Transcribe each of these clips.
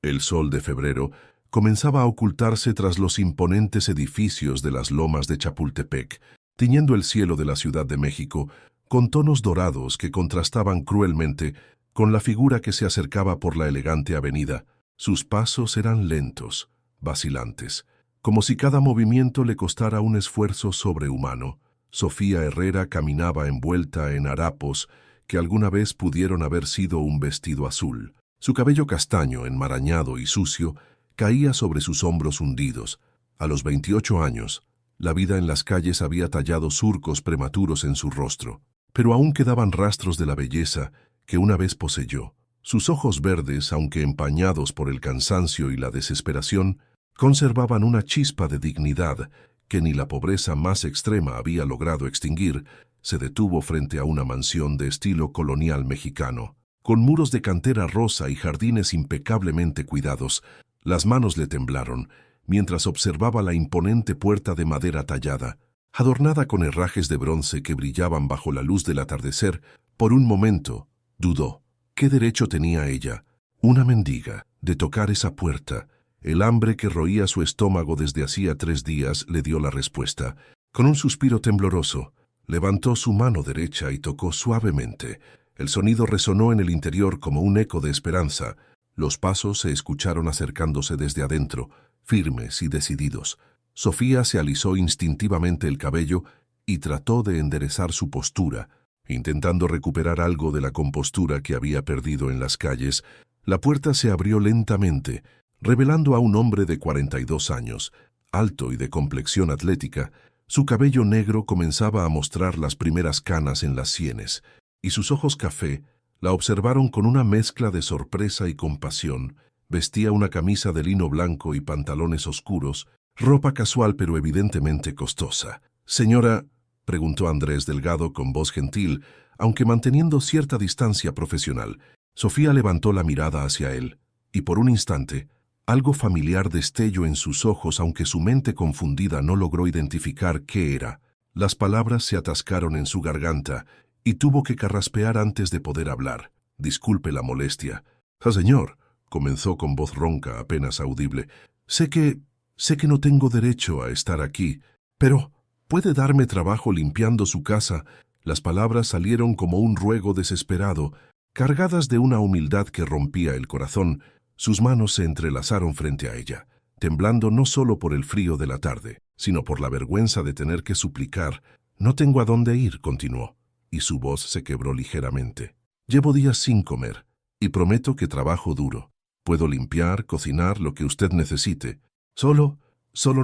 El sol de febrero comenzaba a ocultarse tras los imponentes edificios de las lomas de Chapultepec, tiñendo el cielo de la Ciudad de México con tonos dorados que contrastaban cruelmente con la figura que se acercaba por la elegante avenida. Sus pasos eran lentos, vacilantes, como si cada movimiento le costara un esfuerzo sobrehumano. Sofía Herrera caminaba envuelta en harapos que alguna vez pudieron haber sido un vestido azul. Su cabello castaño, enmarañado y sucio, caía sobre sus hombros hundidos. A los 28 años, la vida en las calles había tallado surcos prematuros en su rostro, pero aún quedaban rastros de la belleza que una vez poseyó. Sus ojos verdes, aunque empañados por el cansancio y la desesperación, conservaban una chispa de dignidad que ni la pobreza más extrema había logrado extinguir. Se detuvo frente a una mansión de estilo colonial mexicano, con muros de cantera rosa y jardines impecablemente cuidados. Las manos le temblaron mientras observaba la imponente puerta de madera tallada, adornada con herrajes de bronce que brillaban bajo la luz del atardecer. Por un momento, dudó. ¿Qué derecho tenía ella, una mendiga, de tocar esa puerta? El hambre que roía su estómago desde hacía 3 días le dio la respuesta. Con un suspiro tembloroso, levantó su mano derecha y tocó suavemente. El sonido resonó en el interior como un eco de esperanza. Los pasos se escucharon acercándose desde adentro, firmes y decididos. Sofía se alisó instintivamente el cabello y trató de enderezar su postura, intentando recuperar algo de la compostura que había perdido en las calles. La puerta se abrió lentamente, revelando a un hombre de 42 años, alto y de complexión atlética. Su cabello negro comenzaba a mostrar las primeras canas en las sienes, y sus ojos café la observaron con una mezcla de sorpresa y compasión. Vestía una camisa de lino blanco y pantalones oscuros, ropa casual pero evidentemente costosa. «Señora», preguntó Andrés Delgado con voz gentil, aunque manteniendo cierta distancia profesional. Sofía levantó la mirada hacia él, y por un instante, algo familiar destelló en sus ojos, aunque su mente confundida no logró identificar qué era. Las palabras se atascaron en su garganta, y tuvo que carraspear antes de poder hablar. «Disculpe la molestia». «Ah, señor», comenzó con voz ronca apenas audible, Sé que no tengo derecho a estar aquí, pero ¿puede darme trabajo limpiando su casa?» Las palabras salieron como un ruego desesperado, cargadas de una humildad que rompía el corazón. Sus manos se entrelazaron frente a ella, temblando no solo por el frío de la tarde, sino por la vergüenza de tener que suplicar. «No tengo a dónde ir», continuó, y su voz se quebró ligeramente. «Llevo días sin comer, y prometo que trabajo duro. Puedo limpiar, cocinar, lo que usted necesite. Solo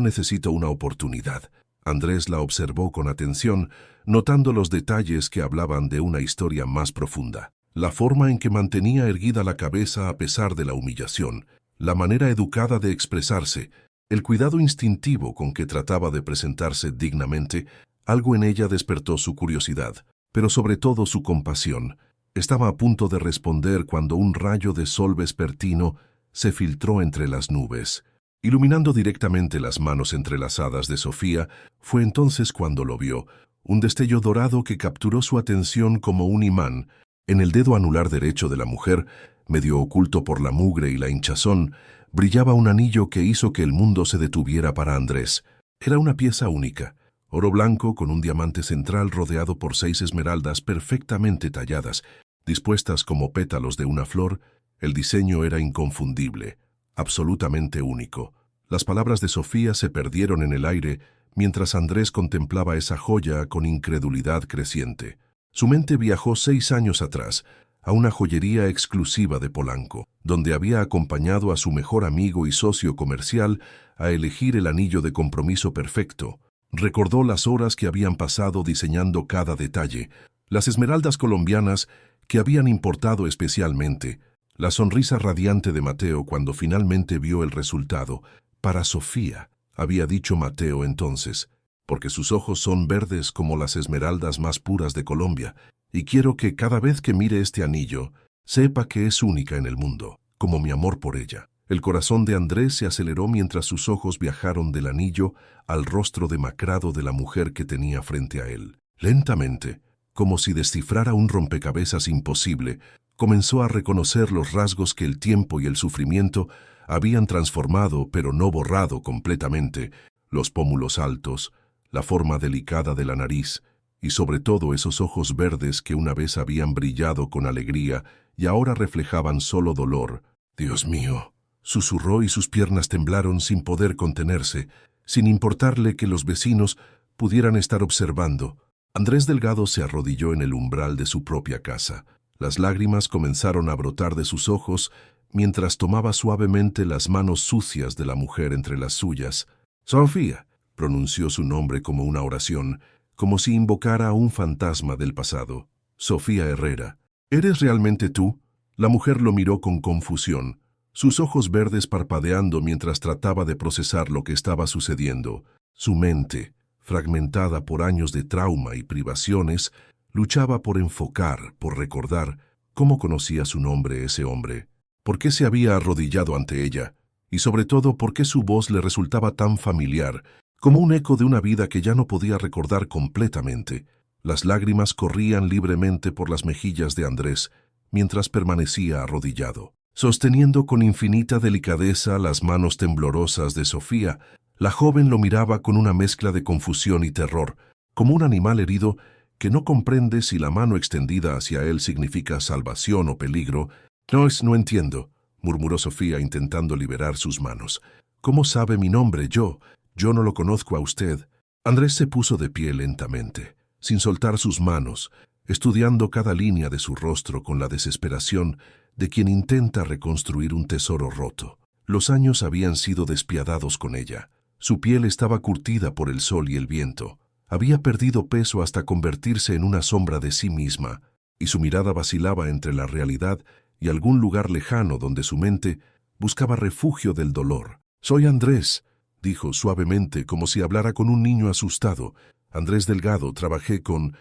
necesito una oportunidad». Andrés la observó con atención, notando los detalles que hablaban de una historia más profunda. La forma en que mantenía erguida la cabeza a pesar de la humillación, la manera educada de expresarse, el cuidado instintivo con que trataba de presentarse dignamente. Algo en ella despertó su curiosidad, pero sobre todo su compasión. Estaba a punto de responder cuando un rayo de sol vespertino se filtró entre las nubes, iluminando directamente las manos entrelazadas de Sofía. Fue entonces cuando lo vio, un destello dorado que capturó su atención como un imán. En el dedo anular derecho de la mujer, medio oculto por la mugre y la hinchazón, brillaba un anillo que hizo que el mundo se detuviera para Andrés. Era una pieza única, oro blanco con un diamante central rodeado por 6 esmeraldas perfectamente talladas, dispuestas como pétalos de una flor. El diseño era inconfundible, absolutamente único. Las palabras de Sofía se perdieron en el aire mientras Andrés contemplaba esa joya con incredulidad creciente. Su mente viajó 6 años atrás, a una joyería exclusiva de Polanco, donde había acompañado a su mejor amigo y socio comercial a elegir el anillo de compromiso perfecto. Recordó las horas que habían pasado diseñando cada detalle, las esmeraldas colombianas que habían importado especialmente, la sonrisa radiante de Mateo cuando finalmente vio el resultado. «Para Sofía», había dicho Mateo entonces, «porque sus ojos son verdes como las esmeraldas más puras de Colombia, y quiero que cada vez que mire este anillo, sepa que es única en el mundo, como mi amor por ella». El corazón de Andrés se aceleró mientras sus ojos viajaron del anillo al rostro demacrado de la mujer que tenía frente a él. Lentamente, como si descifrara un rompecabezas imposible, comenzó a reconocer los rasgos que el tiempo y el sufrimiento habían transformado, pero no borrado completamente, los pómulos altos, la forma delicada de la nariz, y sobre todo esos ojos verdes que una vez habían brillado con alegría y ahora reflejaban solo dolor. «Dios mío», susurró y sus piernas temblaron sin poder contenerse, sin importarle que los vecinos pudieran estar observando. Andrés Delgado se arrodilló en el umbral de su propia casa. Las lágrimas comenzaron a brotar de sus ojos mientras tomaba suavemente las manos sucias de la mujer entre las suyas. «Sofía», pronunció su nombre como una oración, como si invocara a un fantasma del pasado. «Sofía Herrera, ¿eres realmente tú?» La mujer lo miró con confusión, sus ojos verdes parpadeando mientras trataba de procesar lo que estaba sucediendo. Su mente, fragmentada por años de trauma y privaciones, luchaba por enfocar, por recordar cómo conocía su nombre ese hombre, por qué se había arrodillado ante ella, y sobre todo por qué su voz le resultaba tan familiar, como un eco de una vida que ya no podía recordar completamente. Las lágrimas corrían libremente por las mejillas de Andrés, mientras permanecía arrodillado. Sosteniendo con infinita delicadeza las manos temblorosas de Sofía, la joven lo miraba con una mezcla de confusión y terror, como un animal herido que no comprende si la mano extendida hacia él significa salvación o peligro. No entiendo», murmuró Sofía intentando liberar sus manos. «¿Cómo sabe mi nombre? Yo no lo conozco a usted». Andrés se puso de pie lentamente, sin soltar sus manos, estudiando cada línea de su rostro con la desesperación de quien intenta reconstruir un tesoro roto. Los años habían sido despiadados con ella. Su piel estaba curtida por el sol y el viento. Había perdido peso hasta convertirse en una sombra de sí misma, y su mirada vacilaba entre la realidad y algún lugar lejano donde su mente buscaba refugio del dolor. «Soy Andrés», dijo suavemente, como si hablara con un niño asustado. «Andrés Delgado, trabajé con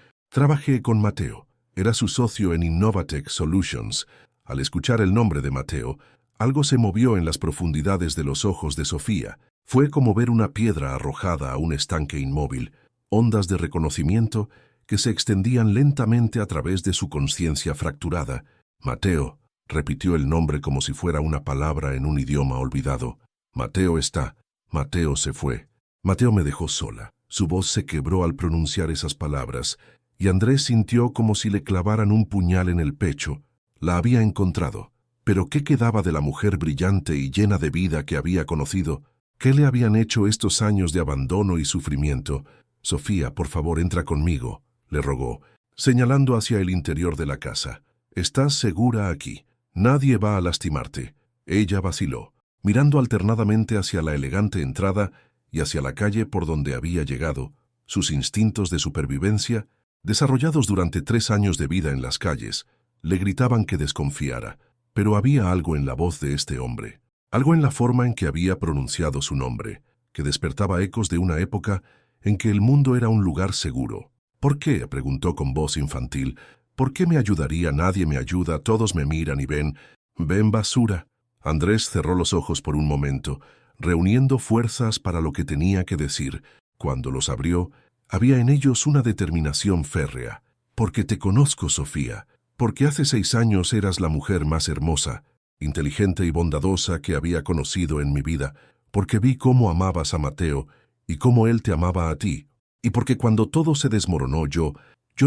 Mateo. Era su socio en Innovatech Solutions». Al escuchar el nombre de Mateo, algo se movió en las profundidades de los ojos de Sofía. Fue como ver una piedra arrojada a un estanque inmóvil, ondas de reconocimiento que se extendían lentamente a través de su conciencia fracturada. «Mateo», repitió el nombre como si fuera una palabra en un idioma olvidado. «Mateo está. Mateo se fue. Mateo me dejó sola». Su voz se quebró al pronunciar esas palabras, y Andrés sintió como si le clavaran un puñal en el pecho. La había encontrado. Pero ¿qué quedaba de la mujer brillante y llena de vida que había conocido? ¿Qué le habían hecho estos años de abandono y sufrimiento? «Sofía, por favor, entra conmigo», le rogó, señalando hacia el interior de la casa. «Estás segura aquí. Nadie va a lastimarte». Ella vaciló, mirando alternadamente hacia la elegante entrada y hacia la calle por donde había llegado. Sus instintos de supervivencia, desarrollados durante 3 años de vida en las calles, le gritaban que desconfiara, pero había algo en la voz de este hombre, algo en la forma en que había pronunciado su nombre, que despertaba ecos de una época en que el mundo era un lugar seguro. «¿Por qué?», preguntó con voz infantil. «¿Por qué me ayudaría? Nadie me ayuda, todos me miran y ven basura». Andrés cerró los ojos por un momento, reuniendo fuerzas para lo que tenía que decir. Cuando los abrió, había en ellos una determinación férrea. «Porque te conozco, Sofía. Porque hace 6 años eras la mujer más hermosa, inteligente y bondadosa que había conocido en mi vida. Porque vi cómo amabas a Mateo y cómo él te amaba a ti. Y porque cuando todo se desmoronó yo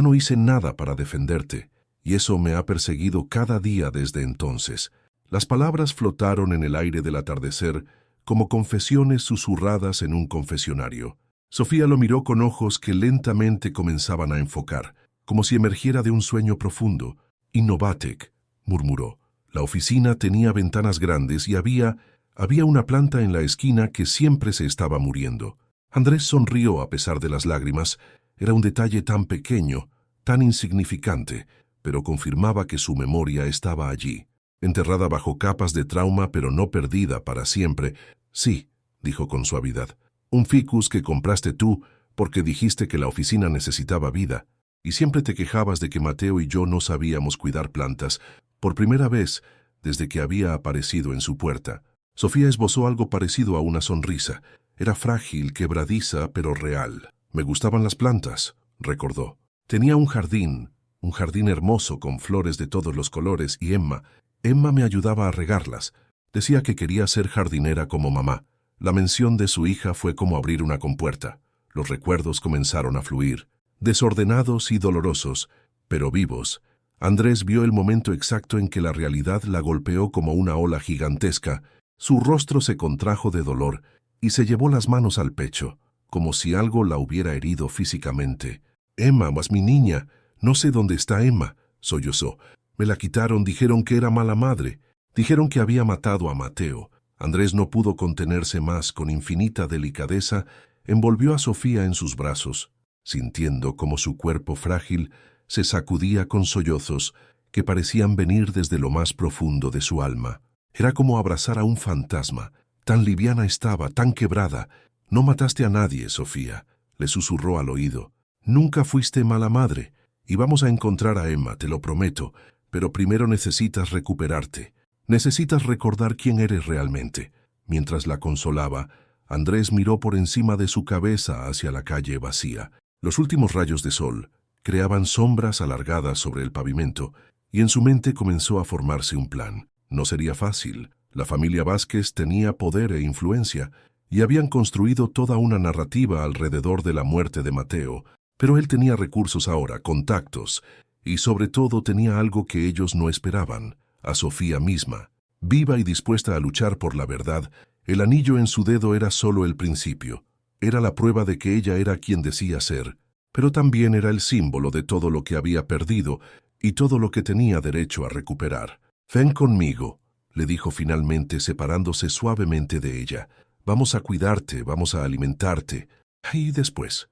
no hice nada para defenderte, y eso me ha perseguido cada día desde entonces». Las palabras flotaron en el aire del atardecer como confesiones susurradas en un confesionario. Sofía lo miró con ojos que lentamente comenzaban a enfocar, como si emergiera de un sueño profundo. «Innovatech», murmuró. La oficina tenía ventanas grandes y había una planta en la esquina que siempre se estaba muriendo. Andrés sonrió a pesar de las lágrimas. Era un detalle tan pequeño, tan insignificante, pero confirmaba que su memoria estaba allí, enterrada bajo capas de trauma, pero no perdida para siempre. «Sí», dijo con suavidad, «un ficus que compraste tú porque dijiste que la oficina necesitaba vida, y siempre te quejabas de que Mateo y yo no sabíamos cuidar plantas, por primera vez desde que había aparecido en su puerta». Sofía esbozó algo parecido a una sonrisa. Era frágil, quebradiza, pero real. «Me gustaban las plantas», recordó. «Tenía un jardín hermoso con flores de todos los colores, y Emma me ayudaba a regarlas. Decía que quería ser jardinera como mamá. La mención de su hija fue como abrir una compuerta. Los recuerdos comenzaron a fluir, desordenados y dolorosos, pero vivos. Andrés vio el momento exacto en que la realidad la golpeó como una ola gigantesca. Su rostro se contrajo de dolor y se llevó las manos al pecho, como si algo la hubiera herido físicamente. «Emma, was mi niña. No sé dónde está Emma», sollozó. «Me la quitaron, dijeron que era mala madre. Dijeron que había matado a Mateo». Andrés no pudo contenerse más. Con infinita delicadeza, envolvió a Sofía en sus brazos, sintiendo como su cuerpo frágil se sacudía con sollozos que parecían venir desde lo más profundo de su alma. Era como abrazar a un fantasma. Tan liviana estaba, tan quebrada. «No mataste a nadie, Sofía», le susurró al oído. «Nunca fuiste mala madre. Y vamos a encontrar a Emma, te lo prometo. Pero primero necesitas recuperarte. Necesitas recordar quién eres realmente». Mientras la consolaba, Andrés miró por encima de su cabeza hacia la calle vacía. Los últimos rayos de sol creaban sombras alargadas sobre el pavimento, y en su mente comenzó a formarse un plan. No sería fácil. La familia Vázquez tenía poder e influencia, y habían construido toda una narrativa alrededor de la muerte de Mateo, pero él tenía recursos ahora, contactos, y sobre todo tenía algo que ellos no esperaban: a Sofía misma. Viva y dispuesta a luchar por la verdad, el anillo en su dedo era solo el principio. Era la prueba de que ella era quien decía ser, pero también era el símbolo de todo lo que había perdido y todo lo que tenía derecho a recuperar. «Ven conmigo», le dijo finalmente, separándose suavemente de ella. «Vamos a cuidarte, vamos a alimentarte. Y después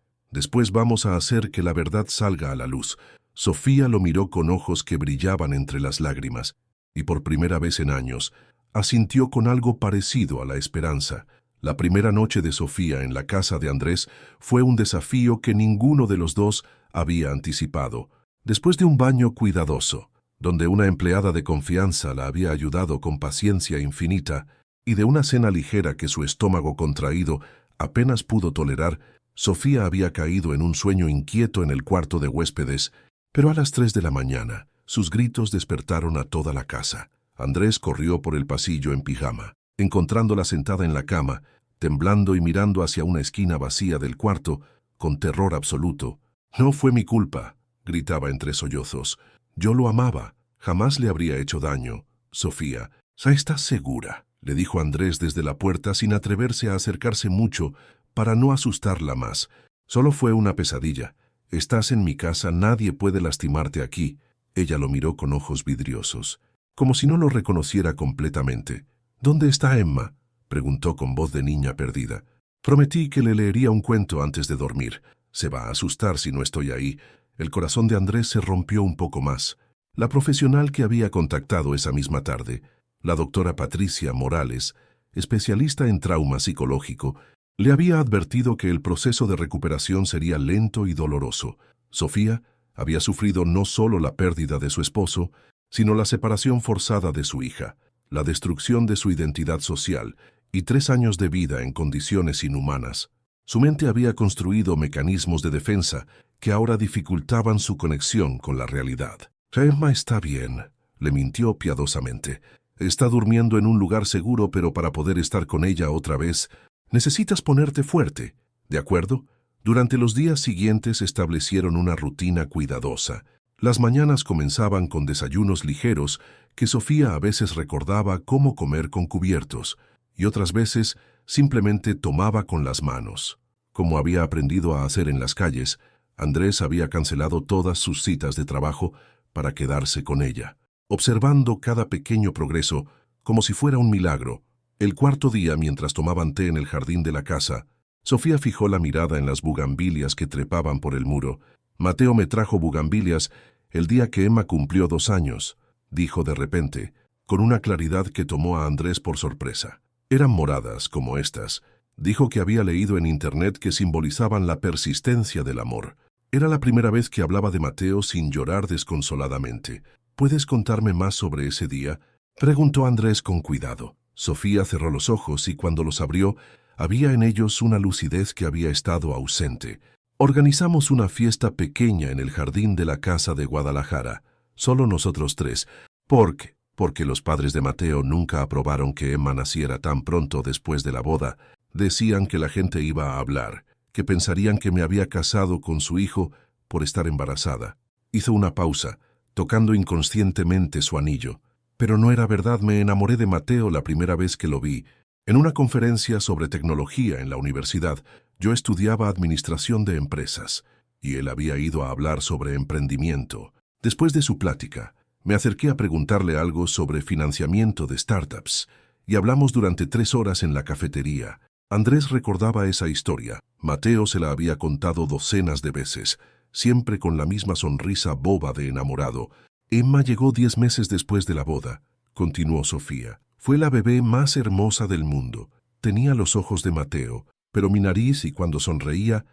vamos a hacer que la verdad salga a la luz». Sofía lo miró con ojos que brillaban entre las lágrimas, y por primera vez en años asintió con algo parecido a la esperanza. La primera noche de Sofía en la casa de Andrés fue un desafío que ninguno de los dos había anticipado. Después de un baño cuidadoso, donde una empleada de confianza la había ayudado con paciencia infinita, y de una cena ligera que su estómago contraído apenas pudo tolerar, Sofía había caído en un sueño inquieto en el cuarto de huéspedes, pero a las 3 de la mañana sus gritos despertaron a toda la casa. Andrés corrió por el pasillo en pijama, encontrándola sentada en la cama, temblando y mirando hacia una esquina vacía del cuarto, con terror absoluto. «No fue mi culpa», gritaba entre sollozos. «Yo lo amaba. Jamás le habría hecho daño». «Sofía, ¿estás segura?», le dijo Andrés desde la puerta sin atreverse a acercarse mucho para no asustarla más. «Solo fue una pesadilla. Estás en mi casa, nadie puede lastimarte aquí». Ella lo miró con ojos vidriosos, como si no lo reconociera completamente. «¿Dónde está Emma?», preguntó con voz de niña perdida. «Prometí que le leería un cuento antes de dormir. Se va a asustar si no estoy ahí». El corazón de Andrés se rompió un poco más. La profesional que había contactado esa misma tarde, la doctora Patricia Morales, especialista en trauma psicológico, le había advertido que el proceso de recuperación sería lento y doloroso. Sofía había sufrido no solo la pérdida de su esposo, sino la separación forzada de su hija, la destrucción de su identidad social y 3 años de vida en condiciones inhumanas. Su mente había construido mecanismos de defensa que ahora dificultaban su conexión con la realidad. «Emma está bien», le mintió piadosamente. «Está durmiendo en un lugar seguro, pero para poder estar con ella otra vez, necesitas ponerte fuerte, ¿de acuerdo?». Durante los días siguientes establecieron una rutina cuidadosa. Las mañanas comenzaban con desayunos ligeros que Sofía a veces recordaba cómo comer con cubiertos, y otras veces simplemente tomaba con las manos. Como había aprendido a hacer en las calles, Andrés había cancelado todas sus citas de trabajo para quedarse con ella, observando cada pequeño progreso como si fuera un milagro. El cuarto día, mientras tomaban té en el jardín de la casa, Sofía fijó la mirada en las bugambilias que trepaban por el muro. «Mateo me trajo bugambilias el día que Emma cumplió 2 años», dijo de repente, con una claridad que tomó a Andrés por sorpresa. «Eran moradas, como estas». Dijo que había leído en internet que simbolizaban la persistencia del amor. Era la primera vez que hablaba de Mateo sin llorar desconsoladamente. «¿Puedes contarme más sobre ese día?», preguntó Andrés con cuidado. Sofía cerró los ojos y cuando los abrió, había en ellos una lucidez que había estado ausente. «Organizamos una fiesta pequeña en el jardín de la casa de Guadalajara, solo nosotros 3, porque porque los padres de Mateo nunca aprobaron que Emma naciera tan pronto después de la boda. Decían que la gente iba a hablar, que pensarían que me había casado con su hijo por estar embarazada. Hizo una pausa, tocando inconscientemente su anillo. Pero no era verdad, me enamoré de Mateo la primera vez que lo vi. En una conferencia sobre tecnología en la universidad, yo estudiaba administración de empresas, y él había ido a hablar sobre emprendimiento. Después de su plática, me acerqué a preguntarle algo sobre financiamiento de startups, y hablamos durante 3 horas en la cafetería. Andrés recordaba esa historia. Mateo se la había contado docenas de veces, siempre con la misma sonrisa boba de enamorado. Emma llegó 10 meses después de la boda, continuó Sofía. Fue la bebé más hermosa del mundo. Tenía los ojos de Mateo, pero mi nariz, y cuando sonreía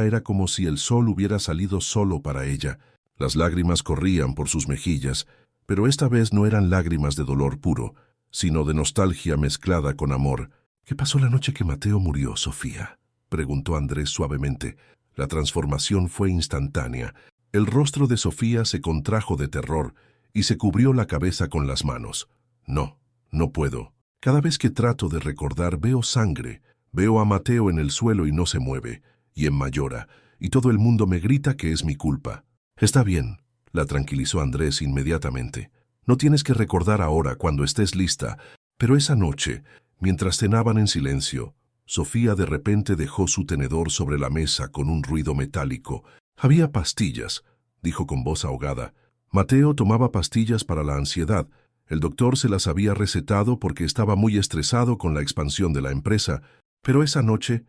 era como si el sol hubiera salido solo para ella. Las lágrimas corrían por sus mejillas, pero esta vez no eran lágrimas de dolor puro, sino de nostalgia mezclada con amor. ¿Qué pasó la noche que Mateo murió, Sofía?, preguntó Andrés suavemente. La transformación fue instantánea. El rostro de Sofía se contrajo de terror y se cubrió la cabeza con las manos. No puedo. Cada vez que trato de recordar veo sangre. Veo a Mateo en el suelo y no se mueve, y Emma llora, y todo el mundo me grita que es mi culpa. Está bien, la tranquilizó Andrés inmediatamente. No tienes que recordar ahora cuando estés lista, pero esa noche, mientras cenaban en silencio, Sofía de repente dejó su tenedor sobre la mesa con un ruido metálico. Había pastillas, dijo con voz ahogada. Mateo tomaba pastillas para la ansiedad. El doctor se las había recetado porque estaba muy estresado con la expansión de la empresa, pero esa noche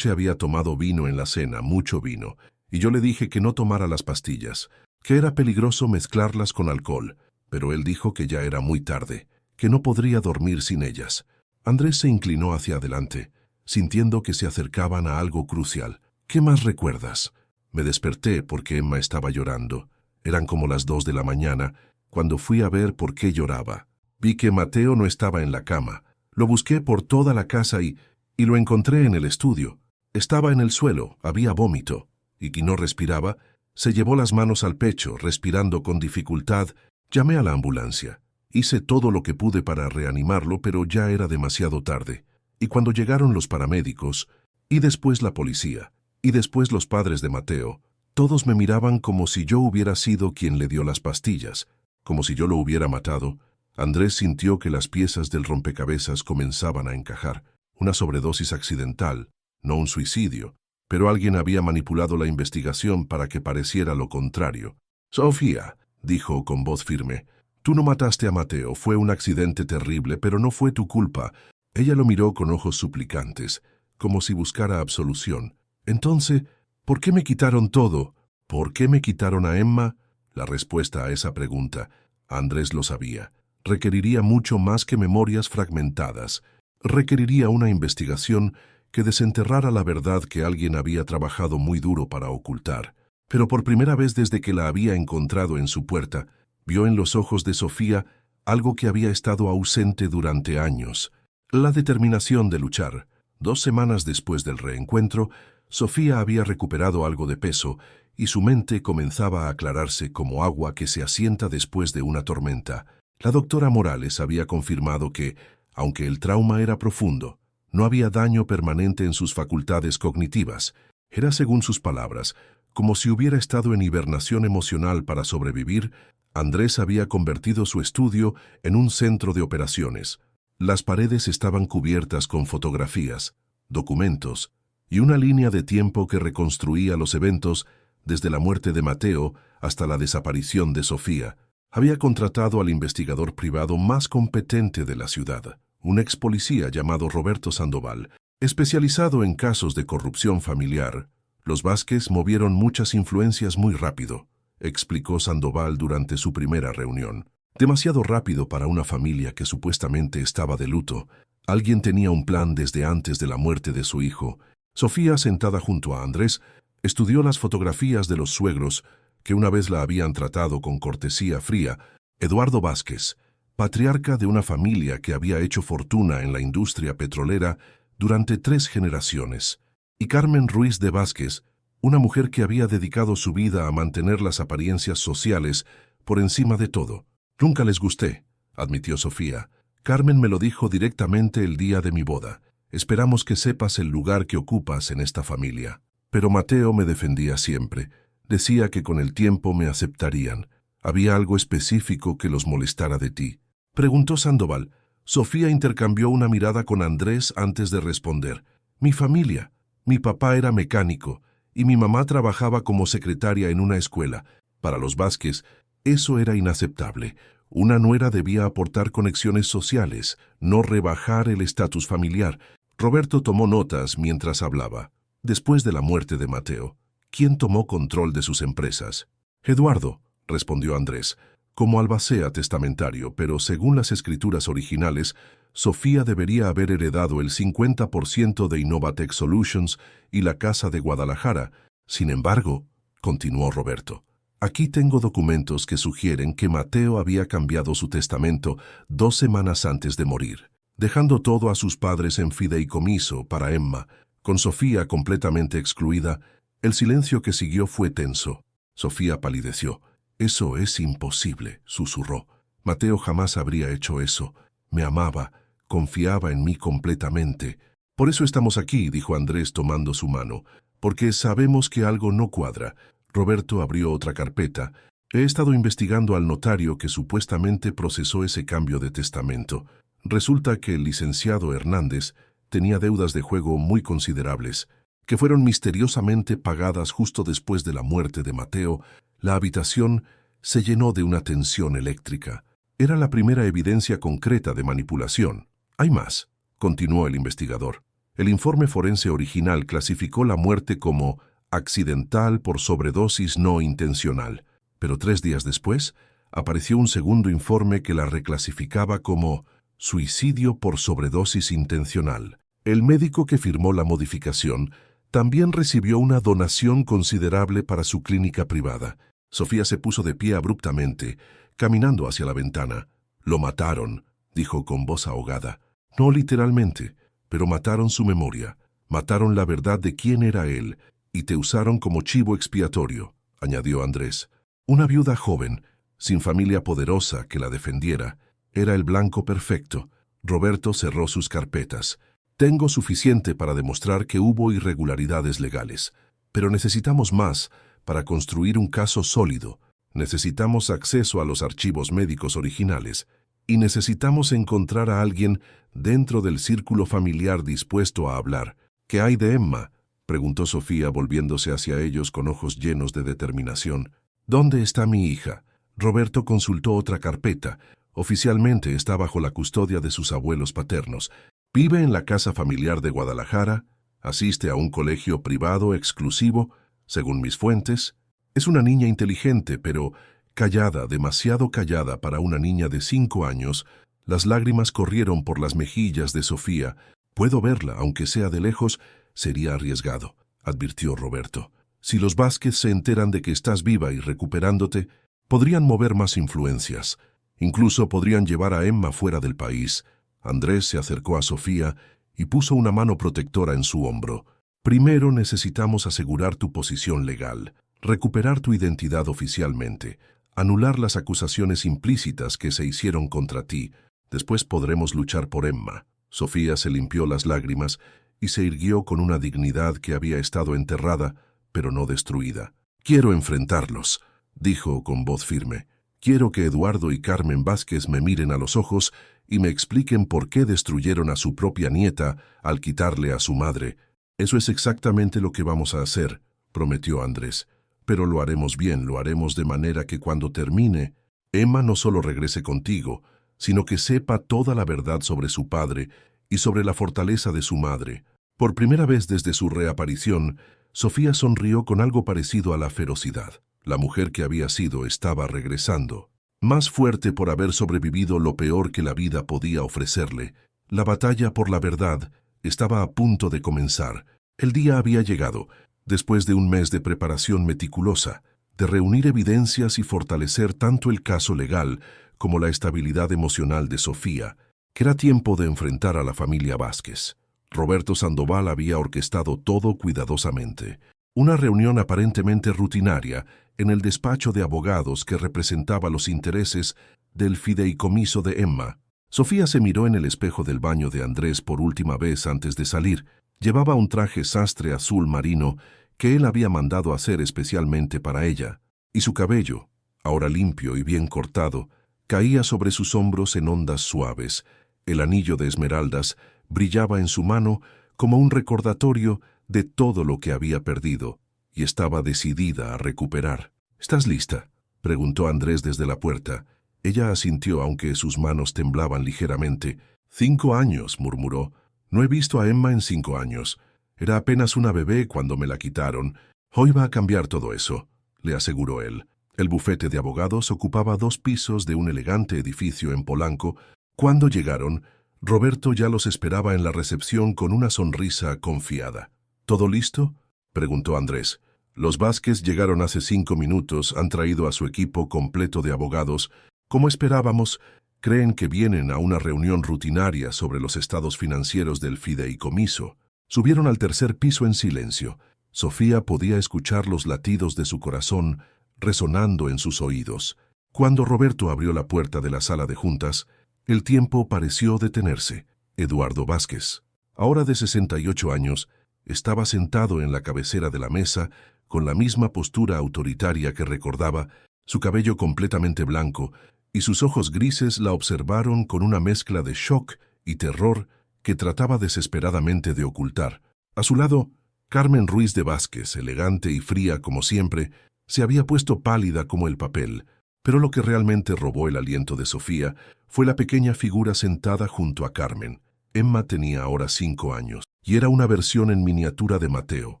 había tomado vino en la cena, mucho vino, y yo le dije que no tomara las pastillas, que era peligroso mezclarlas con alcohol, pero él dijo que ya era muy tarde, que no podría dormir sin ellas. Andrés se inclinó hacia adelante, sintiendo que se acercaban a algo crucial. ¿Qué más recuerdas? Me desperté porque Emma estaba llorando. Eran como las 2 de la mañana, cuando fui a ver por qué lloraba. Vi que Mateo no estaba en la cama. Lo busqué por toda la casa y lo encontré en el estudio. Estaba en el suelo, había vómito, y no respiraba. Se llevó las manos al pecho, respirando con dificultad. Llamé a la ambulancia. Hice todo lo que pude para reanimarlo, pero ya era demasiado tarde. Y cuando llegaron los paramédicos, y después la policía, y después los padres de Mateo, todos me miraban como si yo hubiera sido quien le dio las pastillas, como si yo lo hubiera matado. Andrés sintió que las piezas del rompecabezas comenzaban a encajar. Una sobredosis accidental, no un suicidio, pero alguien había manipulado la investigación para que pareciera lo contrario. Sofía, dijo con voz firme, tú no mataste a Mateo, fue un accidente terrible, pero no fue tu culpa. Ella lo miró con ojos suplicantes, como si buscara absolución. Entonces, ¿por qué me quitaron todo? ¿Por qué me quitaron a Emma? La respuesta a esa pregunta, Andrés lo sabía. Requeriría mucho más que memorias fragmentadas. Requeriría una investigación que desenterrara la verdad que alguien había trabajado muy duro para ocultar. Pero por primera vez desde que la había encontrado en su puerta, vio en los ojos de Sofía algo que había estado ausente durante años: la determinación de luchar. 2 semanas después del reencuentro, Sofía había recuperado algo de peso y su mente comenzaba a aclararse como agua que se asienta después de una tormenta. La doctora Morales había confirmado que, aunque el trauma era profundo, no había daño permanente en sus facultades cognitivas. Era, según sus palabras, como si hubiera estado en hibernación emocional para sobrevivir. Andrés había convertido su estudio en un centro de operaciones. Las paredes estaban cubiertas con fotografías, documentos y una línea de tiempo que reconstruía los eventos desde la muerte de Mateo hasta la desaparición de Sofía. Había contratado al investigador privado más competente de la ciudad, un ex policía llamado Roberto Sandoval, especializado en casos de corrupción familiar. Los Vázquez movieron muchas influencias muy rápido, explicó Sandoval durante su primera reunión. Demasiado rápido para una familia que supuestamente estaba de luto. Alguien tenía un plan desde antes de la muerte de su hijo. Sofía, sentada junto a Andrés, estudió las fotografías de los suegros, que una vez la habían tratado con cortesía fría. Eduardo Vázquez, patriarca de una familia que había hecho fortuna en la industria petrolera durante 3 generaciones, y Carmen Ruiz de Vázquez, una mujer que había dedicado su vida a mantener las apariencias sociales por encima de todo. Nunca les gusté, admitió Sofía. Carmen me lo dijo directamente el día de mi boda. Esperamos que sepas el lugar que ocupas en esta familia. Pero Mateo me defendía siempre. Decía que con el tiempo me aceptarían. ¿Había algo específico que los molestara de ti?, preguntó Sandoval. Sofía intercambió una mirada con Andrés antes de responder. Mi familia. Mi papá era mecánico y mi mamá trabajaba como secretaria en una escuela. Para los Vázquez, eso era inaceptable. Una nuera debía aportar conexiones sociales, no rebajar el estatus familiar. Roberto tomó notas mientras hablaba. Después de la muerte de Mateo, ¿quién tomó control de sus empresas? Eduardo, respondió Andrés, como albacea testamentario, pero según las escrituras originales, Sofía debería haber heredado el 50% de Innovatech Solutions y la Casa de Guadalajara. Sin embargo, continuó Roberto, aquí tengo documentos que sugieren que Mateo había cambiado su testamento 2 semanas antes de morir, dejando todo a sus padres en fideicomiso para Emma. Con Sofía completamente excluida, el silencio que siguió fue tenso. Sofía palideció. Eso es imposible, susurró. Mateo jamás habría hecho eso. Me amaba, confiaba en mí completamente. Por eso estamos aquí, dijo Andrés tomando su mano, porque sabemos que algo no cuadra. Roberto abrió otra carpeta. He estado investigando al notario que supuestamente procesó ese cambio de testamento. Resulta que el licenciado Hernández tenía deudas de juego muy considerables, que fueron misteriosamente pagadas justo después de la muerte de Mateo. La habitación se llenó de una tensión eléctrica. Era la primera evidencia concreta de manipulación. Hay más, continuó el investigador. El informe forense original clasificó la muerte como accidental por sobredosis no intencional, pero 3 días después apareció un segundo informe que la reclasificaba como suicidio por sobredosis intencional. El médico que firmó la modificación también recibió una donación considerable para su clínica privada. Sofía se puso de pie abruptamente, caminando hacia la ventana. Lo mataron, dijo con voz ahogada. No literalmente, pero mataron su memoria, mataron la verdad de quién era él, y te usaron como chivo expiatorio, añadió Andrés. Una viuda joven, sin familia poderosa que la defendiera, era el blanco perfecto. Roberto cerró sus carpetas. Tengo suficiente para demostrar que hubo irregularidades legales, pero necesitamos más para construir un caso sólido. Necesitamos acceso a los archivos médicos originales y necesitamos encontrar a alguien dentro del círculo familiar dispuesto a hablar. ¿Qué hay de Emma?, preguntó Sofía volviéndose hacia ellos con ojos llenos de determinación. ¿Dónde está mi hija? Roberto consultó otra carpeta. Oficialmente está bajo la custodia de sus abuelos paternos. Vive en la casa familiar de Guadalajara, asiste a un colegio privado exclusivo, según mis fuentes. Es una niña inteligente, pero callada, demasiado callada para una niña de 5 años. Las lágrimas corrieron por las mejillas de Sofía. Puedo verla, aunque sea de lejos, sería arriesgado, advirtió Roberto. Si los Vázquez se enteran de que estás viva y recuperándote, podrían mover más influencias. Incluso podrían llevar a Emma fuera del país. Andrés se acercó a Sofía y puso una mano protectora en su hombro. Primero necesitamos asegurar tu posición legal, recuperar tu identidad oficialmente, anular las acusaciones implícitas que se hicieron contra ti. Después podremos luchar por Emma. Sofía se limpió las lágrimas y se irguió con una dignidad que había estado enterrada, pero no destruida. Quiero enfrentarlos, dijo con voz firme. Quiero que Eduardo y Carmen Vázquez me miren a los ojos y me expliquen por qué destruyeron a su propia nieta al quitarle a su madre. Eso es exactamente lo que vamos a hacer, prometió Andrés. Pero lo haremos bien, lo haremos de manera que cuando termine, Emma no solo regrese contigo, sino que sepa toda la verdad sobre su padre y sobre la fortaleza de su madre. Por primera vez desde su reaparición, Sofía sonrió con algo parecido a la ferocidad. La mujer que había sido estaba regresando, más fuerte por haber sobrevivido lo peor que la vida podía ofrecerle. La batalla por la verdad estaba a punto de comenzar. El día había llegado, después de un mes de preparación meticulosa, de reunir evidencias y fortalecer tanto el caso legal como la estabilidad emocional de Sofía, que era tiempo de enfrentar a la familia Vázquez. Roberto Sandoval había orquestado todo cuidadosamente. Una reunión aparentemente rutinaria en el despacho de abogados que representaba los intereses del fideicomiso de Emma. Sofía se miró en el espejo del baño de Andrés por última vez antes de salir. Llevaba un traje sastre azul marino que él había mandado hacer especialmente para ella, y su cabello, ahora limpio y bien cortado, caía sobre sus hombros en ondas suaves. El anillo de esmeraldas brillaba en su mano como un recordatorio de todo lo que había perdido, y estaba decidida a recuperar. ¿Estás lista?, preguntó Andrés desde la puerta. Ella asintió aunque sus manos temblaban ligeramente. 5 años, murmuró. No he visto a Emma en 5 años. Era apenas una bebé cuando me la quitaron. Hoy va a cambiar todo eso, le aseguró él. El bufete de abogados ocupaba 2 pisos de un elegante edificio en Polanco. Cuando llegaron, Roberto ya los esperaba en la recepción con una sonrisa confiada. ¿Todo listo?, preguntó Andrés. Los Vázquez llegaron hace 5 minutos, han traído a su equipo completo de abogados. Como esperábamos, creen que vienen a una reunión rutinaria sobre los estados financieros del fideicomiso. Subieron al 3er piso en silencio. Sofía podía escuchar los latidos de su corazón resonando en sus oídos. Cuando Roberto abrió la puerta de la sala de juntas, el tiempo pareció detenerse. Eduardo Vázquez, ahora de 68 años, estaba sentado en la cabecera de la mesa con la misma postura autoritaria que recordaba, su cabello completamente blanco, y sus ojos grises la observaron con una mezcla de shock y terror que trataba desesperadamente de ocultar. A su lado, Carmen Ruiz de Vázquez, elegante y fría como siempre, se había puesto pálida como el papel, pero lo que realmente robó el aliento de Sofía fue la pequeña figura sentada junto a Carmen. Emma tenía ahora 5 años, y era una versión en miniatura de Mateo,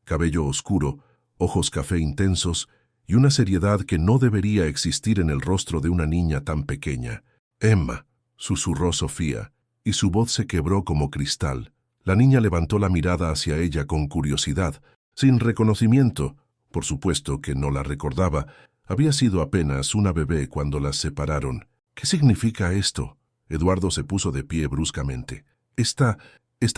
cabello oscuro, ojos café intensos, y una seriedad que no debería existir en el rostro de una niña tan pequeña. «Emma», susurró Sofía, y su voz se quebró como cristal. La niña levantó la mirada hacia ella con curiosidad, sin reconocimiento. Por supuesto que no la recordaba. Había sido apenas una bebé cuando las separaron. «¿Qué significa esto?». Eduardo se puso de pie bruscamente. Esta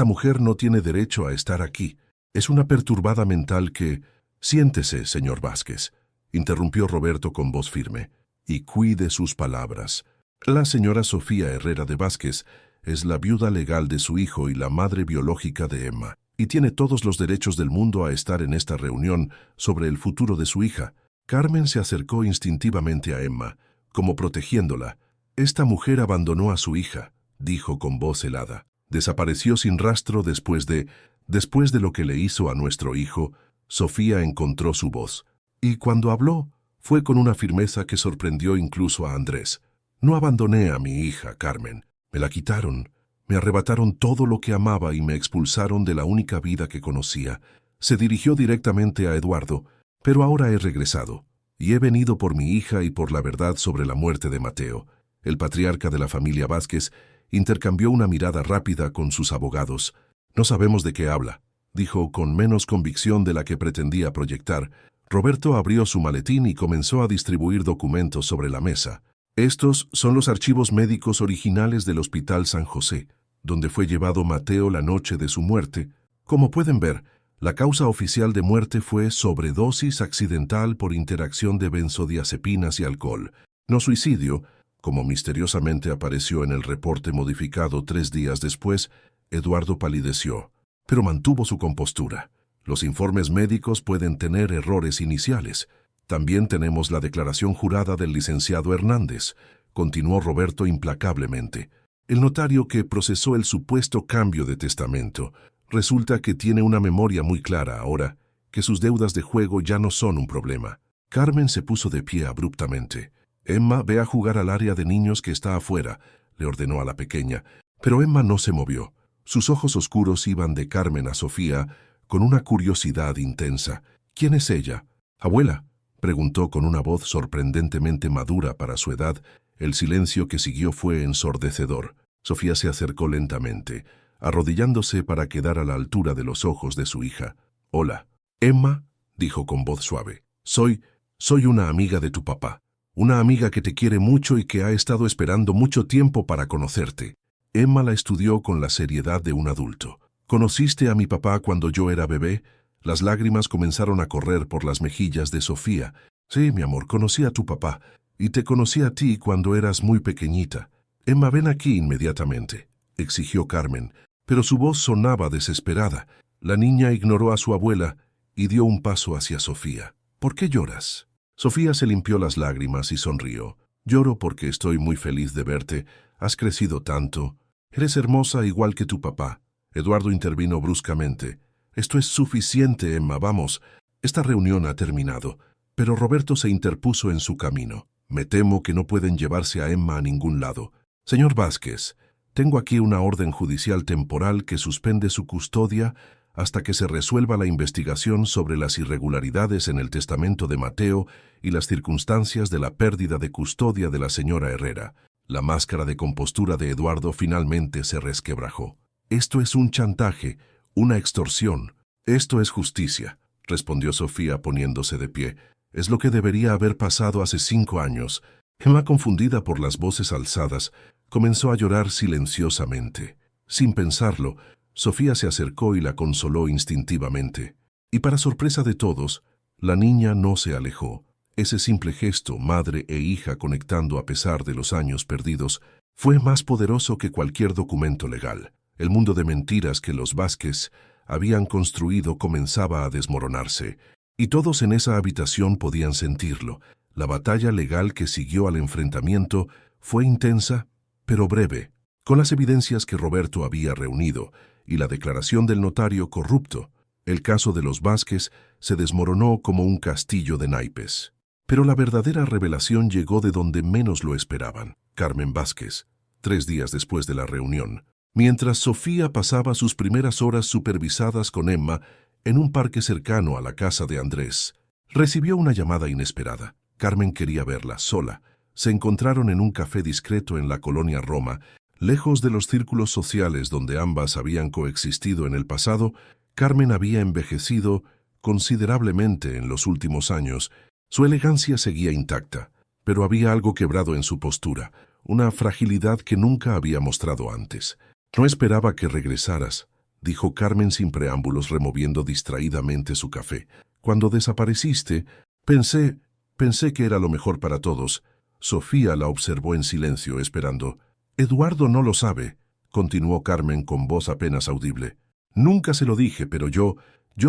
mujer no tiene derecho a estar aquí. Es una perturbada mental que... «Siéntese, señor Vázquez», interrumpió Roberto con voz firme, «y cuide sus palabras. La señora Sofía Herrera de Vázquez es la viuda legal de su hijo y la madre biológica de Emma, y tiene todos los derechos del mundo a estar en esta reunión sobre el futuro de su hija». Carmen se acercó instintivamente a Emma, como protegiéndola. «Esta mujer abandonó a su hija», dijo con voz helada. «Desapareció sin rastro después de lo que le hizo a nuestro hijo». Sofía encontró su voz, y cuando habló, fue con una firmeza que sorprendió incluso a Andrés. «No abandoné a mi hija, Carmen. Me la quitaron. Me arrebataron todo lo que amaba y me expulsaron de la única vida que conocía». Se dirigió directamente a Eduardo. «Pero ahora he regresado, y he venido por mi hija y por la verdad sobre la muerte de Mateo». El patriarca de la familia Vázquez intercambió una mirada rápida con sus abogados. «No sabemos de qué habla», dijo con menos convicción de la que pretendía proyectar. Roberto abrió su maletín y comenzó a distribuir documentos sobre la mesa. «Estos son los archivos médicos originales del Hospital San José, donde fue llevado Mateo la noche de su muerte. Como pueden ver, la causa oficial de muerte fue sobredosis accidental por interacción de benzodiazepinas y alcohol, no suicidio, como misteriosamente apareció en el reporte modificado 3 días después». Eduardo palideció, pero mantuvo su compostura. «Los informes médicos pueden tener errores iniciales. También tenemos la declaración jurada del licenciado Hernández», continuó Roberto implacablemente. «El notario que procesó el supuesto cambio de testamento resulta que tiene una memoria muy clara ahora, que sus deudas de juego ya no son un problema». Carmen se puso de pie abruptamente. «Emma, ve a jugar al área de niños que está afuera», le ordenó a la pequeña. Pero Emma no se movió. Sus ojos oscuros iban de Carmen a Sofía con una curiosidad intensa. «¿Quién es ella?» «Abuela», preguntó con una voz sorprendentemente madura para su edad. El silencio que siguió fue ensordecedor. Sofía se acercó lentamente, arrodillándose para quedar a la altura de los ojos de su hija. «Hola». «Emma», dijo con voz suave, soy una amiga de tu papá. Una amiga que te quiere mucho y que ha estado esperando mucho tiempo para conocerte». Emma la estudió con la seriedad de un adulto. «¿Conociste a mi papá cuando yo era bebé?». Las lágrimas comenzaron a correr por las mejillas de Sofía. «Sí, mi amor, conocí a tu papá. Y te conocí a ti cuando eras muy pequeñita. Emma, ven aquí inmediatamente, exigió Carmen, pero su voz sonaba desesperada. La niña ignoró a su abuela y dio un paso hacia Sofía. ¿Por qué lloras? Sofía se limpió las lágrimas y sonrió. Lloro porque estoy muy feliz de verte. Has crecido tanto. Eres hermosa igual que tu papá. Eduardo intervino bruscamente. Esto es suficiente, Emma, vamos. Esta reunión ha terminado. Pero Roberto se interpuso en su camino. Me temo que no pueden llevarse a Emma a ningún lado. Señor Vázquez, tengo aquí una orden judicial temporal que suspende su custodia hasta que se resuelva la investigación sobre las irregularidades en el testamento de Mateo y las circunstancias de la pérdida de custodia de la señora Herrera. La máscara de compostura de Eduardo finalmente se resquebrajó. Esto es un chantaje, una extorsión. Esto es justicia, respondió Sofía poniéndose de pie. Es lo que debería haber pasado hace 5 años. Emma, confundida por las voces alzadas, comenzó a llorar silenciosamente. Sin pensarlo, Sofía se acercó y la consoló instintivamente. Y para sorpresa de todos, la niña no se alejó. Ese simple gesto, madre e hija conectando a pesar de los años perdidos, fue más poderoso que cualquier documento legal. El mundo de mentiras que los Vázquez habían construido comenzaba a desmoronarse, y todos en esa habitación podían sentirlo. La batalla legal que siguió al enfrentamiento fue intensa, pero breve. Con las evidencias que Roberto había reunido y la declaración del notario corrupto, el caso de los Vázquez se desmoronó como un castillo de naipes. Pero la verdadera revelación llegó de donde menos lo esperaban. Carmen Vázquez, 3 días después de la reunión, mientras Sofía pasaba sus primeras horas supervisadas con Emma en un parque cercano a la casa de Andrés, recibió una llamada inesperada. Carmen quería verla sola. Se encontraron en un café discreto en la colonia Roma, lejos de los círculos sociales donde ambas habían coexistido en el pasado. Carmen había envejecido considerablemente en los últimos años. Su elegancia seguía intacta, pero había algo quebrado en su postura, una fragilidad que nunca había mostrado antes. No esperaba que regresaras, dijo Carmen sin preámbulos, removiendo distraídamente su café. Cuando desapareciste, pensé que era lo mejor para todos. Sofía la observó en silencio, esperando. Eduardo no lo sabe, continuó Carmen con voz apenas audible. Nunca se lo dije, pero yo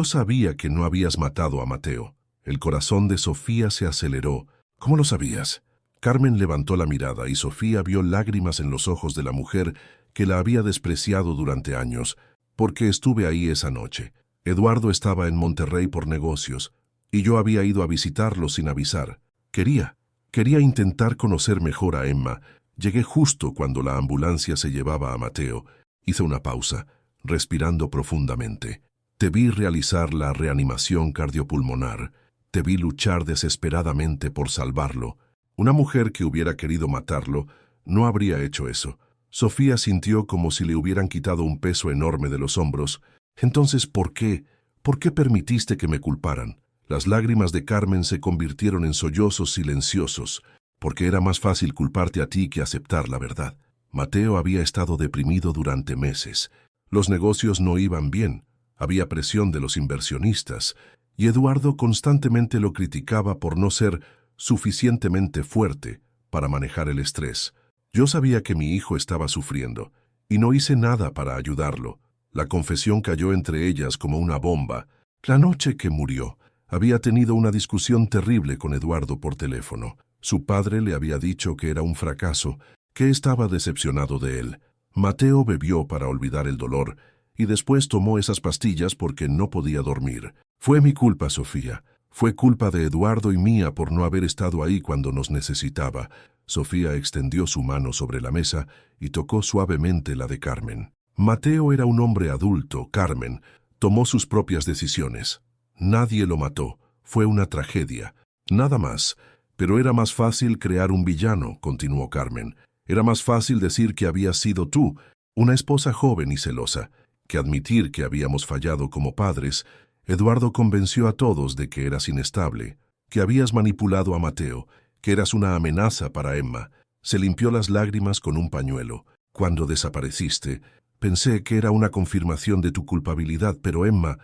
sabía que no habías matado a Mateo. El corazón de Sofía se aceleró. ¿Cómo lo sabías? Carmen levantó la mirada y Sofía vio lágrimas en los ojos de la mujer que la había despreciado durante años. Porque estuve ahí esa noche. Eduardo estaba en Monterrey por negocios, y yo había ido a visitarlo sin avisar. Quería intentar conocer mejor a Emma. Llegué justo cuando la ambulancia se llevaba a Mateo. Hice una pausa, respirando profundamente. Te vi realizar la reanimación cardiopulmonar. Te vi luchar desesperadamente por salvarlo. Una mujer que hubiera querido matarlo no habría hecho eso. Sofía sintió como si le hubieran quitado un peso enorme de los hombros. Entonces, ¿por qué? ¿Por qué permitiste que me culparan? Las lágrimas de Carmen se convirtieron en sollozos silenciosos, porque era más fácil culparte a ti que aceptar la verdad. Mateo había estado deprimido durante meses. Los negocios no iban bien. Había presión de los inversionistas, y Eduardo constantemente lo criticaba por no ser suficientemente fuerte para manejar el estrés. Yo sabía que mi hijo estaba sufriendo, y no hice nada para ayudarlo. La confesión cayó entre ellas como una bomba. La noche que murió, había tenido una discusión terrible con Eduardo por teléfono. Su padre le había dicho que era un fracaso, que estaba decepcionado de él. Mateo bebió para olvidar el dolor, y después tomó esas pastillas porque no podía dormir. Fue mi culpa, Sofía. Fue culpa de Eduardo y mía por no haber estado ahí cuando nos necesitaba. Sofía extendió su mano sobre la mesa y tocó suavemente la de Carmen. Mateo era un hombre adulto, Carmen. Tomó sus propias decisiones. Nadie lo mató. Fue una tragedia. Nada más. Pero era más fácil crear un villano, continuó Carmen. Era más fácil decir que habías sido tú, una esposa joven y celosa, que admitir que habíamos fallado como padres. Eduardo convenció a todos de que eras inestable, que habías manipulado a Mateo, que eras una amenaza para Emma. Se limpió las lágrimas con un pañuelo. Cuando desapareciste, pensé que era una confirmación de tu culpabilidad, pero Emma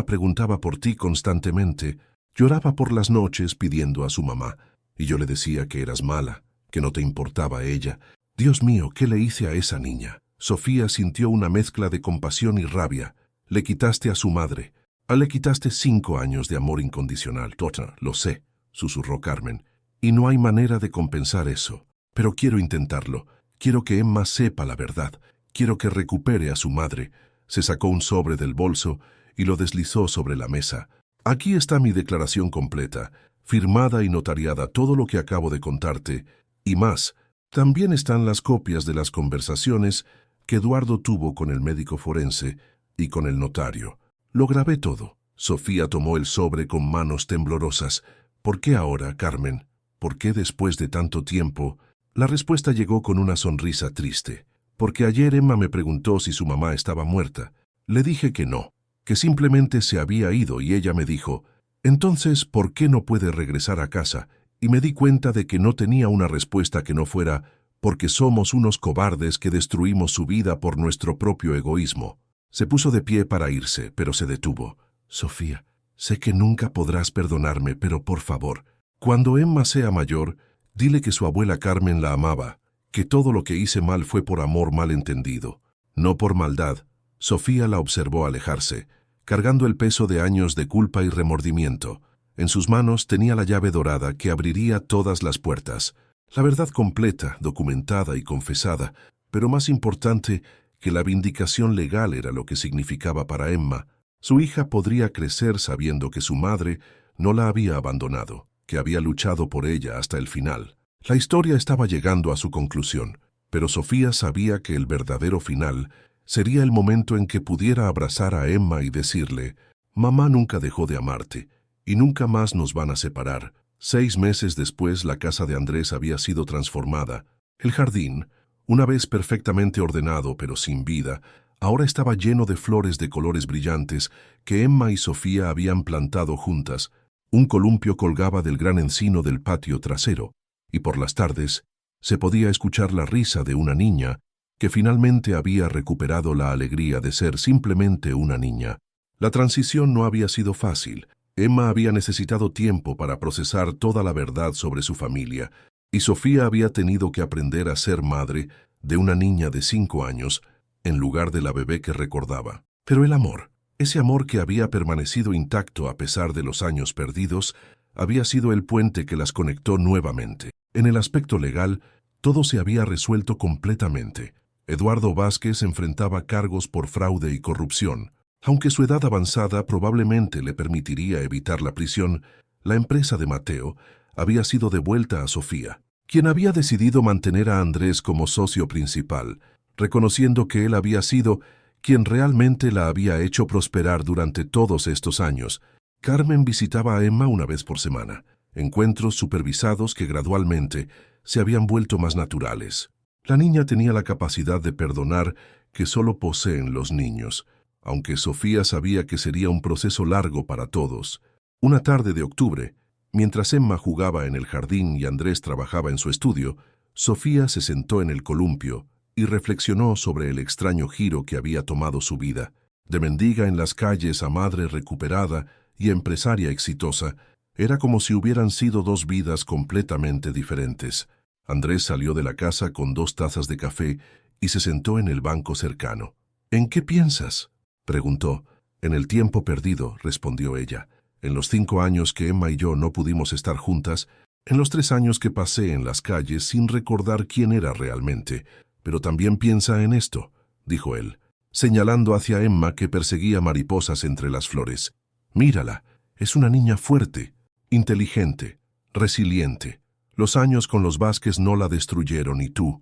preguntaba por ti constantemente. Lloraba por las noches pidiendo a su mamá. Y yo le decía que eras mala, que no te importaba ella. Dios mío, ¿qué le hice a esa niña? Sofía sintió una mezcla de compasión y rabia. Le quitaste a su madre. Le quitaste 5 años de amor incondicional. Tota, lo sé, susurró Carmen. Y no hay manera de compensar eso. Pero quiero intentarlo. Quiero que Emma sepa la verdad. Quiero que recupere a su madre. Se sacó un sobre del bolso y lo deslizó sobre la mesa. Aquí está mi declaración completa, firmada y notariada, todo lo que acabo de contarte, y más. También están las copias de las conversaciones que Eduardo tuvo con el médico forense y con el notario. Lo grabé todo. Sofía tomó el sobre con manos temblorosas. ¿Por qué ahora, Carmen? ¿Por qué después de tanto tiempo? La respuesta llegó con una sonrisa triste. Porque ayer Emma me preguntó si su mamá estaba muerta. Le dije que no, que simplemente se había ido y ella me dijo, entonces, ¿por qué no puede regresar a casa? Y me di cuenta de que no tenía una respuesta que no fuera, porque somos unos cobardes que destruimos su vida por nuestro propio egoísmo. Se puso de pie para irse, pero se detuvo. Sofía, sé que nunca podrás perdonarme, pero por favor, cuando Emma sea mayor, dile que su abuela Carmen la amaba, que todo lo que hice mal fue por amor mal entendido, no por maldad. Sofía la observó alejarse, cargando el peso de años de culpa y remordimiento. En sus manos tenía la llave dorada que abriría todas las puertas. La verdad completa, documentada y confesada, pero más importante que la vindicación legal era lo que significaba para Emma. Su hija podría crecer sabiendo que su madre no la había abandonado, que había luchado por ella hasta el final. La historia estaba llegando a su conclusión, pero Sofía sabía que el verdadero final sería el momento en que pudiera abrazar a Emma y decirle, «Mamá nunca dejó de amarte, y nunca más nos van a separar». 6 meses después, la casa de Andrés había sido transformada. El jardín, una vez perfectamente ordenado pero sin vida, ahora estaba lleno de flores de colores brillantes que Emma y Sofía habían plantado juntas. Un columpio colgaba del gran encino del patio trasero, y por las tardes se podía escuchar la risa de una niña que finalmente había recuperado la alegría de ser simplemente una niña. La transición no había sido fácil. Emma había necesitado tiempo para procesar toda la verdad sobre su familia, y Sofía había tenido que aprender a ser madre de una niña de 5 años, en lugar de la bebé que recordaba. Pero el amor, ese amor que había permanecido intacto a pesar de los años perdidos, había sido el puente que las conectó nuevamente. En el aspecto legal, todo se había resuelto completamente. Eduardo Vázquez enfrentaba cargos por fraude y corrupción. Aunque su edad avanzada probablemente le permitiría evitar la prisión, la empresa de Mateo había sido devuelta a Sofía, quien había decidido mantener a Andrés como socio principal, reconociendo que él había sido quien realmente la había hecho prosperar durante todos estos años. Carmen visitaba a Emma una vez por semana, encuentros supervisados que gradualmente se habían vuelto más naturales. La niña tenía la capacidad de perdonar que solo poseen los niños, aunque Sofía sabía que sería un proceso largo para todos. Una tarde de octubre, mientras Emma jugaba en el jardín y Andrés trabajaba en su estudio, Sofía se sentó en el columpio y reflexionó sobre el extraño giro que había tomado su vida. De mendiga en las calles a madre recuperada y empresaria exitosa, era como si hubieran sido 2 vidas completamente diferentes. Andrés salió de la casa con 2 tazas de café y se sentó en el banco cercano. «¿En qué piensas?», preguntó. «En el tiempo perdido», respondió ella. «En los 5 años que Emma y yo no pudimos estar juntas, en los 3 años que pasé en las calles sin recordar quién era realmente. Pero también piensa en esto», dijo él, señalando hacia Emma que perseguía mariposas entre las flores. «Mírala, es una niña fuerte, inteligente, resiliente. Los años con los Vázquez no la destruyeron y tú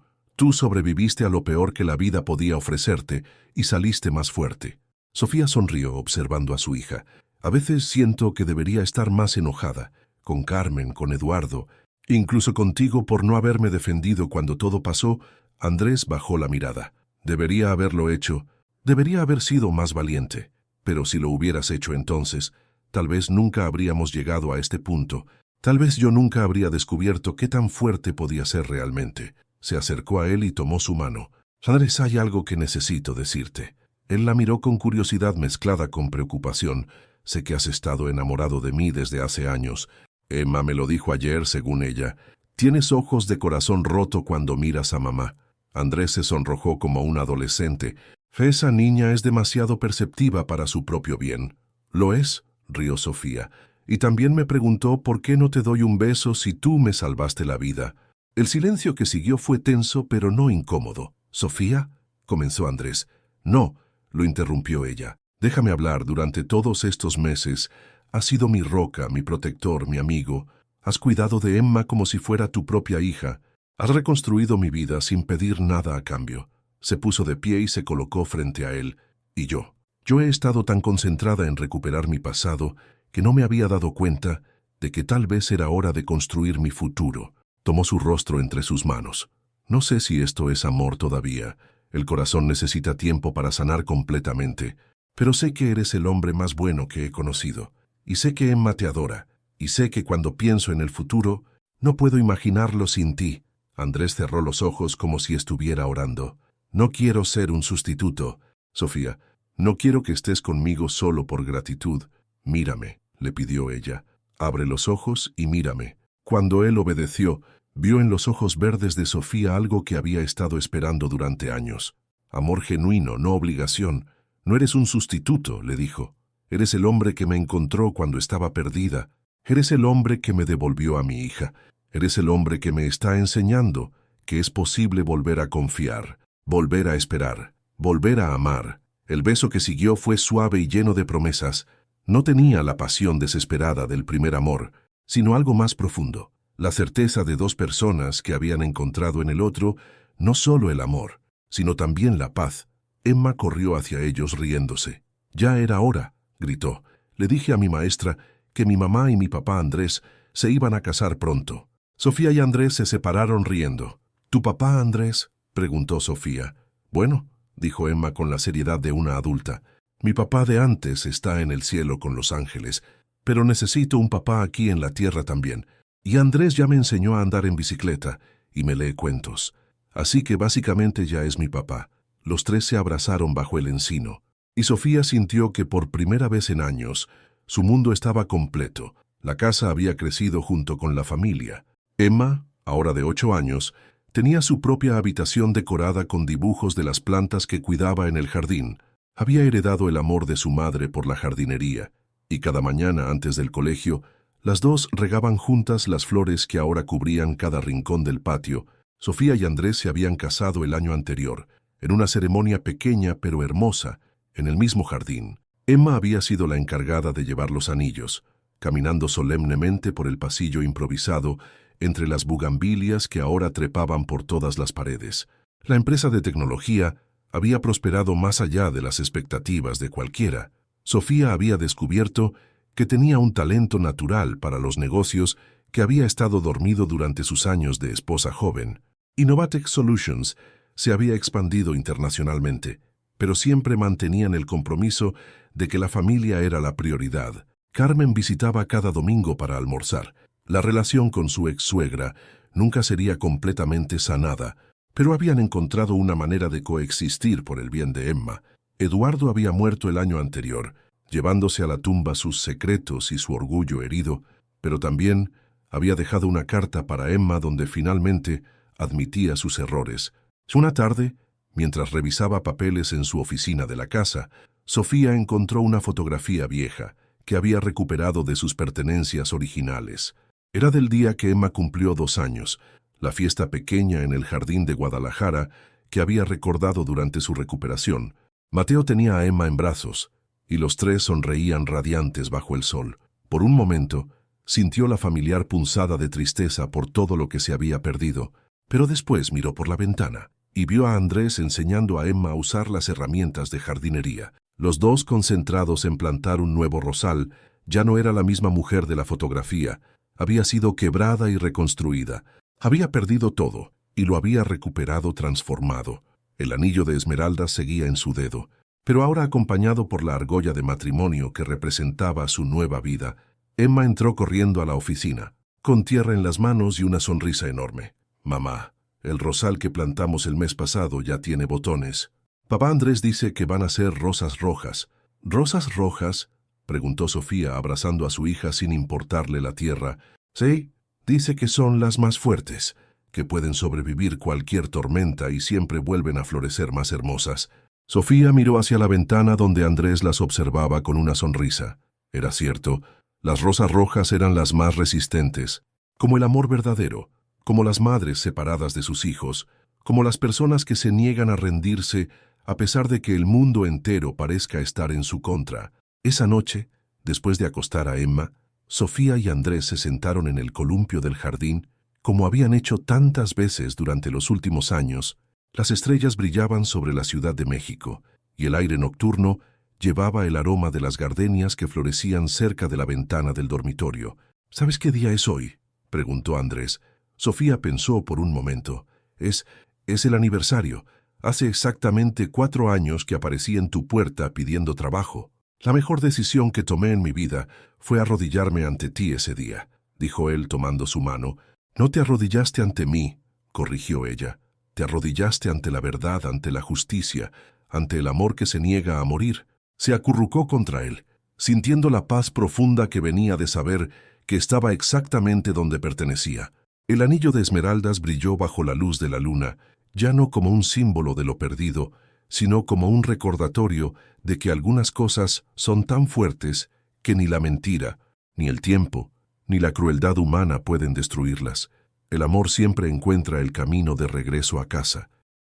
sobreviviste a lo peor que la vida podía ofrecerte y saliste más fuerte». Sofía sonrió observando a su hija. «A veces siento que debería estar más enojada, con Carmen, con Eduardo, incluso contigo por no haberme defendido cuando todo pasó». Andrés bajó la mirada. «Debería haberlo hecho, debería haber sido más valiente, pero si lo hubieras hecho entonces, tal vez nunca habríamos llegado a este punto. Tal vez yo nunca habría descubierto qué tan fuerte podía ser realmente». Se acercó a él y tomó su mano. «Andrés, hay algo que necesito decirte». Él la miró con curiosidad mezclada con preocupación. «Sé que has estado enamorado de mí desde hace años, Emma me lo dijo ayer, según ella. Tienes ojos de corazón roto cuando miras a mamá. Andrés se sonrojó como un adolescente. Esa niña es demasiado perceptiva para su propio bien. Lo es, rió Sofía. Y también me preguntó por qué no te doy un beso si tú me salvaste la vida. El silencio que siguió fue tenso pero no incómodo. ¿Sofía? Comenzó Andrés. No, lo interrumpió ella. Déjame hablar. Durante todos estos meses has sido mi roca, mi protector, mi amigo. Has cuidado de Emma como si fuera tu propia hija. Has reconstruido mi vida sin pedir nada a cambio. Se puso de pie y se colocó frente a él. Y yo he estado tan concentrada en recuperar mi pasado que no me había dado cuenta de que tal vez era hora de construir mi futuro. Tomó su rostro entre sus manos. No sé si esto es amor todavía. El corazón necesita tiempo para sanar completamente. Pero sé que eres el hombre más bueno que he conocido. Y sé que Emma te adora. Y sé que cuando pienso en el futuro, no puedo imaginarlo sin ti. Andrés cerró los ojos como si estuviera orando. No quiero ser un sustituto. Sofía, no quiero que estés conmigo solo por gratitud. Mírame, le pidió ella. Abre los ojos y mírame. Cuando él obedeció, vio en los ojos verdes de Sofía algo que había estado esperando durante años. Amor genuino, no obligación. No eres un sustituto, le dijo. Eres el hombre que me encontró cuando estaba perdida. Eres el hombre que me devolvió a mi hija. Eres el hombre que me está enseñando que es posible volver a confiar, volver a esperar, volver a amar. El beso que siguió fue suave y lleno de promesas. No tenía la pasión desesperada del primer amor, sino algo más profundo, la certeza de dos personas que habían encontrado en el otro no solo el amor, sino también la paz. Emma corrió hacia ellos riéndose. «Ya era hora», gritó. «Le dije a mi maestra que mi mamá y mi papá Andrés se iban a casar pronto». Sofía y Andrés se separaron riendo. «¿Tu papá, Andrés?», preguntó Sofía. «Bueno», dijo Emma con la seriedad de una adulta, «mi papá de antes está en el cielo con los ángeles, pero necesito un papá aquí en la tierra también. Y Andrés ya me enseñó a andar en bicicleta y me lee cuentos. Así que básicamente ya es mi papá». Los tres se abrazaron bajo el encino, y Sofía sintió que por primera vez en años su mundo estaba completo. La casa había crecido junto con la familia. Emma, ahora de 8 años, tenía su propia habitación decorada con dibujos de las plantas que cuidaba en el jardín. Había heredado el amor de su madre por la jardinería, y cada mañana antes del colegio, las dos regaban juntas las flores que ahora cubrían cada rincón del patio. Sofía y Andrés se habían casado el año anterior, en una ceremonia pequeña pero hermosa, en el mismo jardín. Emma había sido la encargada de llevar los anillos, caminando solemnemente por el pasillo improvisado entre las bugambilias que ahora trepaban por todas las paredes. La empresa de tecnología había prosperado más allá de las expectativas de cualquiera. Sofía había descubierto que tenía un talento natural para los negocios que había estado dormido durante sus años de esposa joven. Innovatech Solutions se había expandido internacionalmente, pero siempre mantenían el compromiso de que la familia era la prioridad. Carmen visitaba cada domingo para almorzar. La relación con su ex-suegra nunca sería completamente sanada, pero habían encontrado una manera de coexistir por el bien de Emma. Eduardo había muerto el año anterior, llevándose a la tumba sus secretos y su orgullo herido, pero también había dejado una carta para Emma donde finalmente admitía sus errores. Una tarde, mientras revisaba papeles en su oficina de la casa, Sofía encontró una fotografía vieja que había recuperado de sus pertenencias originales. Era del día que Emma cumplió 2 años, la fiesta pequeña en el jardín de Guadalajara que había recordado durante su recuperación. Mateo tenía a Emma en brazos, y los tres sonreían radiantes bajo el sol. Por un momento, sintió la familiar punzada de tristeza por todo lo que se había perdido, pero después miró por la ventana y vio a Andrés enseñando a Emma a usar las herramientas de jardinería. Los dos concentrados en plantar un nuevo rosal. Ya no era la misma mujer de la fotografía. Había sido quebrada y reconstruida. Había perdido todo y lo había recuperado transformado. El anillo de esmeralda seguía en su dedo, pero ahora acompañado por la argolla de matrimonio que representaba su nueva vida. Emma entró corriendo a la oficina, con tierra en las manos y una sonrisa enorme. «Mamá, el rosal que plantamos el mes pasado ya tiene botones. Papá Andrés dice que van a ser rosas rojas». «¿Rosas rojas?», preguntó Sofía, abrazando a su hija sin importarle la tierra. Sí, dice que son las más fuertes, que pueden sobrevivir cualquier tormenta y siempre vuelven a florecer más hermosas. Sofía miró hacia la ventana donde Andrés las observaba con una sonrisa. Era cierto, las rosas rojas eran las más resistentes, como el amor verdadero, como las madres separadas de sus hijos, como las personas que se niegan a rendirse a pesar de que el mundo entero parezca estar en su contra. Esa noche, después de acostar a Emma, Sofía y Andrés se sentaron en el columpio del jardín, como habían hecho tantas veces durante los últimos años. Las estrellas brillaban sobre la Ciudad de México, y el aire nocturno llevaba el aroma de las gardenias que florecían cerca de la ventana del dormitorio. ¿Sabes qué día es hoy?, preguntó Andrés. Sofía pensó por un momento. Es el aniversario. Hace exactamente 4 años que aparecí en tu puerta pidiendo trabajo. La mejor decisión que tomé en mi vida fue arrodillarme ante ti ese día, dijo él tomando su mano. No te arrodillaste ante mí, corrigió ella. Te arrodillaste ante la verdad, ante la justicia, ante el amor que se niega a morir. Se acurrucó contra él, sintiendo la paz profunda que venía de saber que estaba exactamente donde pertenecía. El anillo de esmeraldas brilló bajo la luz de la luna, ya no como un símbolo de lo perdido, sino como un recordatorio de que algunas cosas son tan fuertes que ni la mentira, ni el tiempo, ni la crueldad humana pueden destruirlas. El amor siempre encuentra el camino de regreso a casa.